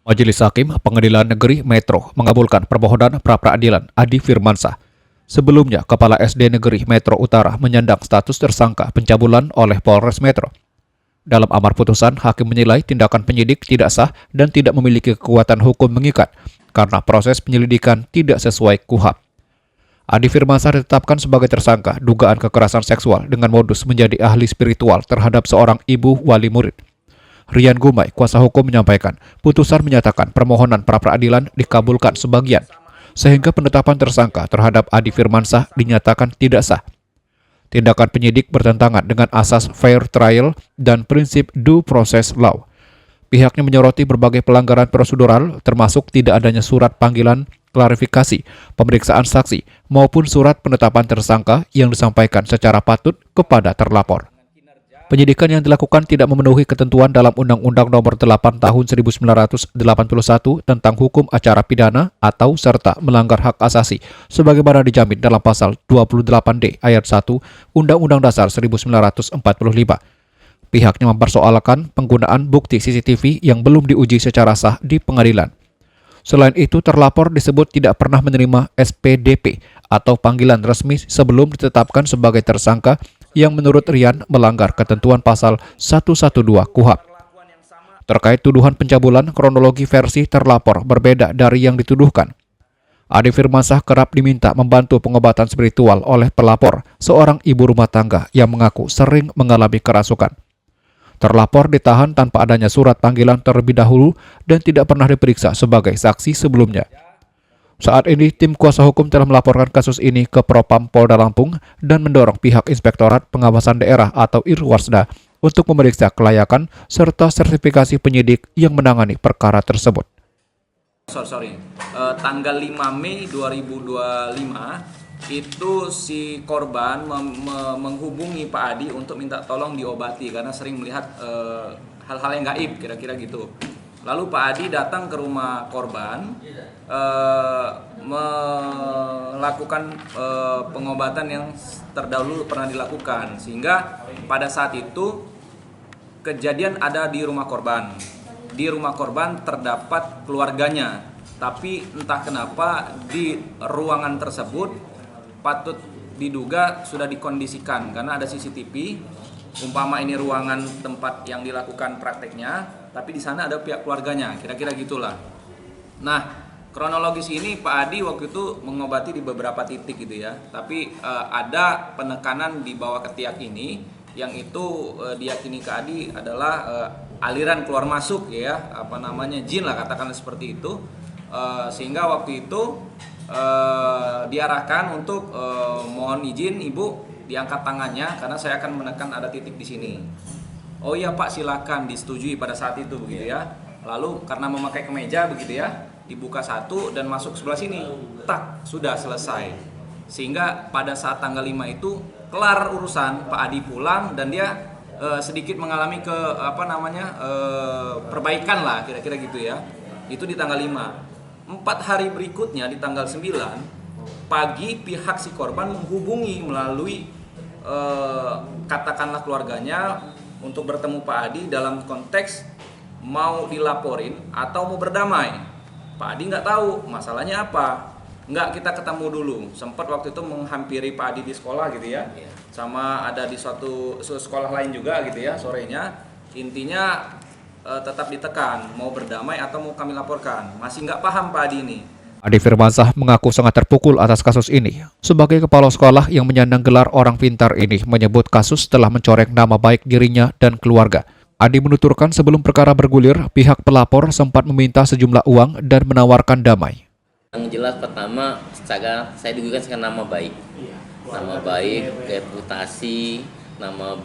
Majelis Hakim Pengadilan Negeri Metro mengabulkan permohonan pra-peradilan Adi Firmansyah. Sebelumnya, Kepala SD Negeri Metro Utara menyandang status tersangka pencabulan oleh Polres Metro. Dalam amar putusan, hakim menilai tindakan penyidik tidak sah dan tidak memiliki kekuatan hukum mengikat karena proses penyelidikan tidak sesuai KUHP. Adi Firmansyah ditetapkan sebagai tersangka dugaan kekerasan seksual dengan modus menjadi ahli spiritual terhadap seorang ibu wali murid. Rian Gumai, kuasa hukum, menyampaikan putusan menyatakan permohonan pra-peradilan dikabulkan sebagian, sehingga penetapan tersangka terhadap Adi Firmansyah dinyatakan tidak sah. Tindakan penyidik bertentangan dengan asas fair trial dan prinsip due process law. Pihaknya menyoroti berbagai pelanggaran prosedural, termasuk tidak adanya surat panggilan klarifikasi, pemeriksaan saksi, maupun surat penetapan tersangka yang disampaikan secara patut kepada terlapor. Penyidikan yang dilakukan tidak memenuhi ketentuan dalam Undang-Undang Nomor 8 Tahun 1981 tentang Hukum Acara Pidana atau serta melanggar hak asasi sebagaimana dijamin dalam Pasal 28D Ayat 1 Undang-Undang Dasar 1945. Pihaknya mempersoalkan penggunaan bukti CCTV yang belum diuji secara sah di pengadilan. Selain itu, terlapor disebut tidak pernah menerima SPDP atau panggilan resmi sebelum ditetapkan sebagai tersangka yang menurut Rian melanggar ketentuan pasal 112 KUHP. Terkait tuduhan pencabulan, kronologi versi terlapor berbeda dari yang dituduhkan. Adi Firmansyah kerap diminta membantu pengobatan spiritual oleh pelapor, seorang ibu rumah tangga yang mengaku sering mengalami kerasukan. Terlapor ditahan tanpa adanya surat panggilan terlebih dahulu dan tidak pernah diperiksa sebagai saksi sebelumnya. Saat ini, tim kuasa hukum telah melaporkan kasus ini ke Propam Polda Lampung dan mendorong pihak Inspektorat Pengawasan Daerah atau Irwasda untuk memeriksa kelayakan serta sertifikasi penyidik yang menangani perkara tersebut. Tanggal 5 Mei 2025 itu si korban menghubungi Pak Adi untuk minta tolong diobati karena sering melihat hal-hal yang gaib, kira-kira gitu. Lalu Pak Adi datang ke rumah korban, melakukan pengobatan yang terdahulu pernah dilakukan, sehingga pada saat itu kejadian ada di rumah korban. Di rumah korban terdapat keluarganya, tapi entah kenapa di ruangan tersebut patut diduga sudah dikondisikan karena ada CCTV. Umpama ini ruangan tempat yang dilakukan prakteknya, tapi di sana ada pihak keluarganya, kira-kira gitulah. Nah, kronologis ini Pak Adi waktu itu mengobati di beberapa titik gitu ya, tapi ada penekanan di bawah ketiak ini, yang itu diyakini Kak Adi adalah aliran keluar masuk ya, jin lah katakanlah seperti itu, sehingga waktu itu diarahkan untuk mohon izin Ibu diangkat tangannya karena saya akan menekan ada titik di sini. Oh iya Pak, silakan, disetujui pada saat itu begitu ya. Lalu karena memakai kemeja begitu ya, dibuka satu dan masuk sebelah sini. Tak, sudah selesai. Sehingga pada saat tanggal 5 itu kelar urusan, Pak Adi pulang dan dia sedikit mengalami perbaikan lah kira-kira gitu ya. Itu di tanggal 5. 4 hari berikutnya di tanggal 9 pagi pihak si korban menghubungi melalui katakanlah keluarganya untuk bertemu Pak Adi dalam konteks mau dilaporin atau mau berdamai. Pak Adi nggak tahu masalahnya apa. Nggak, kita ketemu dulu. Sempat waktu itu menghampiri Pak Adi di sekolah gitu ya, sama ada di suatu sekolah lain juga gitu ya sorenya. Intinya tetap ditekan mau berdamai atau mau kami laporkan. Masih nggak paham Pak Adi ini. Adi Firmansyah mengaku sangat terpukul atas kasus ini. Sebagai kepala sekolah yang menyandang gelar orang pintar ini menyebut kasus telah mencoreng nama baik dirinya dan keluarga. Adi menuturkan sebelum perkara bergulir, pihak pelapor sempat meminta sejumlah uang dan menawarkan damai. Yang jelas pertama, saya digunakan sekarang nama baik. Nama baik, reputasi, nama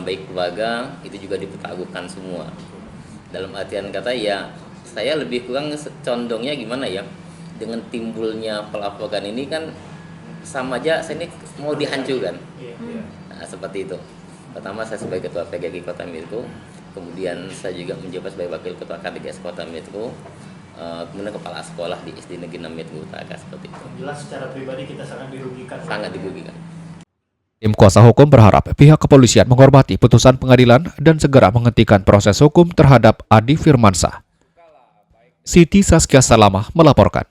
baik keluarga, itu juga dipertaruhkan semua. Dalam artian kata ya, saya lebih kurang condongnya gimana ya, dengan timbulnya pelaporan ini kan sama aja saya ini mau dihancurkan. Nah, seperti itu. Pertama saya sebagai ketua PGRI Kota Metro, kemudian saya juga menjabat sebagai wakil ketua KDGS Kota Metro, kemudian kepala sekolah di SD Negeri 6 Metro Utara, seperti itu. Jelas secara pribadi kita sangat dirugikan. Sangat dirugikan. Tim kuasa hukum berharap pihak kepolisian menghormati putusan pengadilan dan segera menghentikan proses hukum terhadap Adi Firmansyah. Siti Saskia Salamah melaporkan.